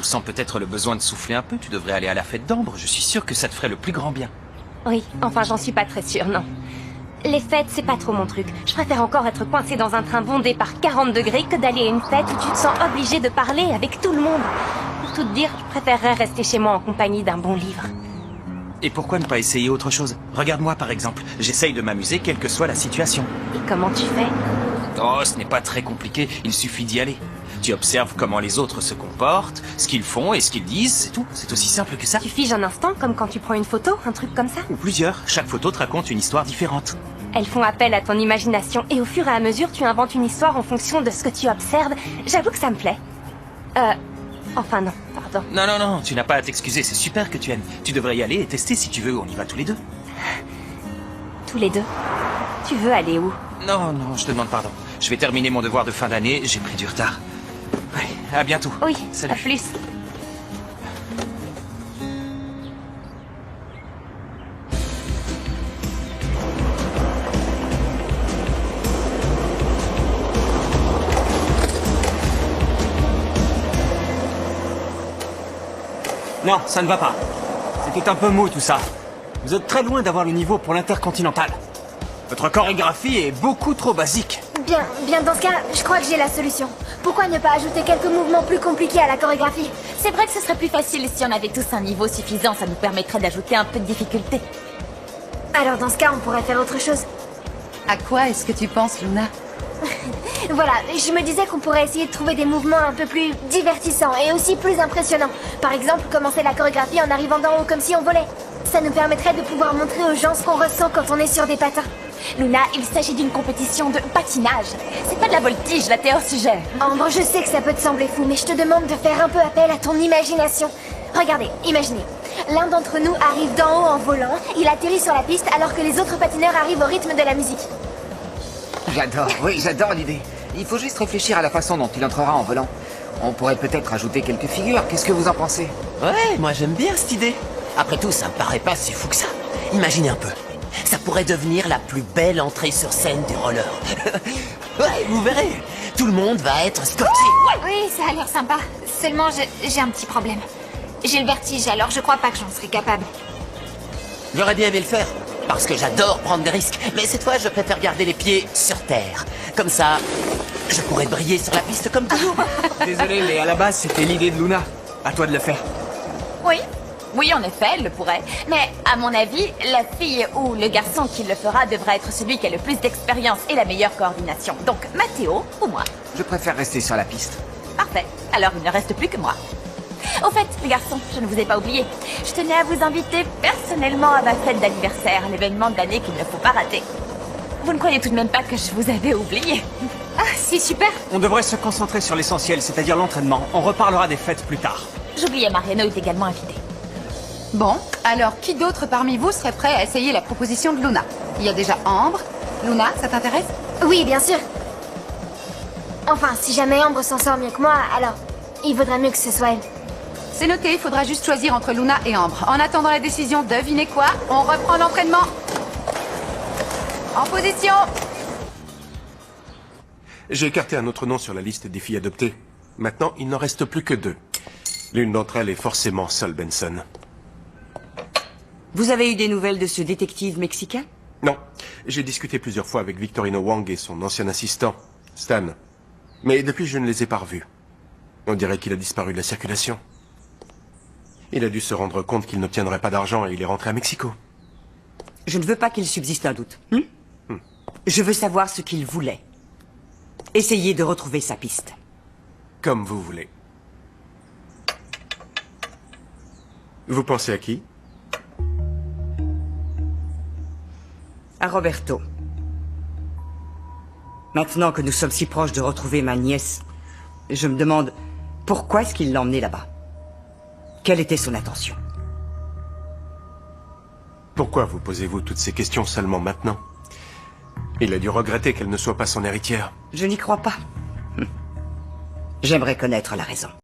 Tu ressens peut-être le besoin de souffler un peu, tu devrais aller à la fête d'Ambre, je suis sûr que ça te ferait le plus grand bien. Oui, enfin j'en suis pas très sûre, non. Les fêtes, c'est pas trop mon truc. Je préfère encore être coincée dans un train bondé par 40 degrés que d'aller à une fête où tu te sens obligé de parler avec tout le monde. Pour tout te dire, je préférerais rester chez moi en compagnie d'un bon livre. Et pourquoi ne pas essayer autre chose? Regarde-moi par exemple, j'essaye de m'amuser quelle que soit la situation. Et comment tu fais? Oh, ce n'est pas très compliqué, il suffit d'y aller. Tu observes comment les autres se comportent, ce qu'ils font et ce qu'ils disent, c'est tout. C'est aussi simple que ça. Tu figes un instant, comme quand tu prends une photo, un truc comme ça? Ou plusieurs, chaque photo te raconte une histoire différente. Elles font appel à ton imagination et au fur et à mesure, tu inventes une histoire en fonction de ce que tu observes. J'avoue que ça me plaît. Enfin non, pardon. Non, non, non, tu n'as pas à t'excuser, c'est super que tu aimes. Tu devrais y aller et tester si tu veux, on y va tous les deux. Tous les deux. Tu veux aller où? Non, non, je te demande pardon. Je vais terminer mon devoir de fin d'année, j'ai pris du retard. Ouais, à bientôt. Oui, salut. à plus. Non, ça ne va pas. C'était un peu mou tout ça. Vous êtes très loin d'avoir le niveau pour l'intercontinental. Votre chorégraphie est beaucoup trop basique. Bien, dans ce cas, je crois que j'ai la solution. Pourquoi ne pas ajouter quelques mouvements plus compliqués à la chorégraphie? C'est vrai que ce serait plus facile si on avait tous un niveau suffisant, ça nous permettrait d'ajouter un peu de difficulté. Alors dans ce cas, on pourrait faire autre chose. À quoi est-ce que tu penses, Luna? Voilà, je me disais qu'on pourrait essayer de trouver des mouvements un peu plus divertissants et aussi plus impressionnants. Par exemple, commencer la chorégraphie en arrivant d'en haut comme si on volait. Ça nous permettrait de pouvoir montrer aux gens ce qu'on ressent quand on est sur des patins. Luna, il s'agit d'une compétition de patinage. C'est pas de la voltige, là t'es hors sujet. Ambre, je sais que ça peut te sembler fou, mais je te demande de faire un peu appel à ton imagination. Regardez, imaginez. L'un d'entre nous arrive d'en haut en volant, il atterrit sur la piste alors que les autres patineurs arrivent au rythme de la musique. J'adore l'idée. Il faut juste réfléchir à la façon dont il entrera en volant. On pourrait peut-être ajouter quelques figures, qu'est-ce que vous en pensez? Ouais, moi j'aime bien cette idée. Après tout, ça me paraît pas si fou que ça. Imaginez un peu. Ça pourrait devenir la plus belle entrée sur scène du roller. Ouais, vous verrez. Tout le monde va être scotché. Ouais. Oui, ça a l'air sympa. Seulement, j'ai un petit problème. J'ai le vertige, alors je crois pas que j'en serai capable. J'aurais bien aimé le faire. Parce que j'adore prendre des risques. Mais cette fois, je préfère garder les pieds sur terre. Comme ça, je pourrais briller sur la piste comme toujours. Désolé, mais à la base, c'était l'idée de Luna. À toi de le faire. Oui, en effet, elle le pourrait. Mais à mon avis, la fille ou le garçon qui le fera devra être celui qui a le plus d'expérience et la meilleure coordination. Donc, Mathéo ou moi. Je préfère rester sur la piste. Parfait. Alors, il ne reste plus que moi. Au fait, les garçons, je ne vous ai pas oublié. Je tenais à vous inviter personnellement à ma fête d'anniversaire, l'événement de l'année qu'il ne faut pas rater. Vous ne croyez tout de même pas que je vous avais oublié? Ah, c'est super. On devrait se concentrer sur l'essentiel, c'est-à-dire l'entraînement. On reparlera des fêtes plus tard. J'oubliais, Mariano est également invité. Bon, alors qui d'autre parmi vous serait prêt à essayer la proposition de Luna? Il y a déjà Ambre. Luna, ça t'intéresse? Oui, bien sûr. Enfin, si jamais Ambre s'en sort mieux que moi, alors il vaudrait mieux que ce soit elle. C'est noté, il faudra juste choisir entre Luna et Ambre. En attendant la décision, devinez quoi? On reprend l'entraînement. En position. J'ai écarté un autre nom sur la liste des filles adoptées. Maintenant, il n'en reste plus que 2. L'une d'entre elles est forcément Sol Benson. Vous avez eu des nouvelles de ce détective mexicain? Non, j'ai discuté plusieurs fois avec Victorino Wang et son ancien assistant, Stan. Mais depuis, je ne les ai pas revus. On dirait qu'il a disparu de la circulation. Il a dû se rendre compte qu'il n'obtiendrait pas d'argent et il est rentré à Mexico. Je ne veux pas qu'il subsiste un doute. Je veux savoir ce qu'il voulait. Essayez de retrouver sa piste. Comme vous voulez. Vous pensez à qui? À Roberto. Maintenant que nous sommes si proches de retrouver ma nièce, je me demande pourquoi est-ce qu'il l'a emmenée là-bas? Quelle était son intention? Pourquoi vous posez-vous toutes ces questions seulement maintenant? Il a dû regretter qu'elle ne soit pas son héritière. Je n'y crois pas. J'aimerais connaître la raison.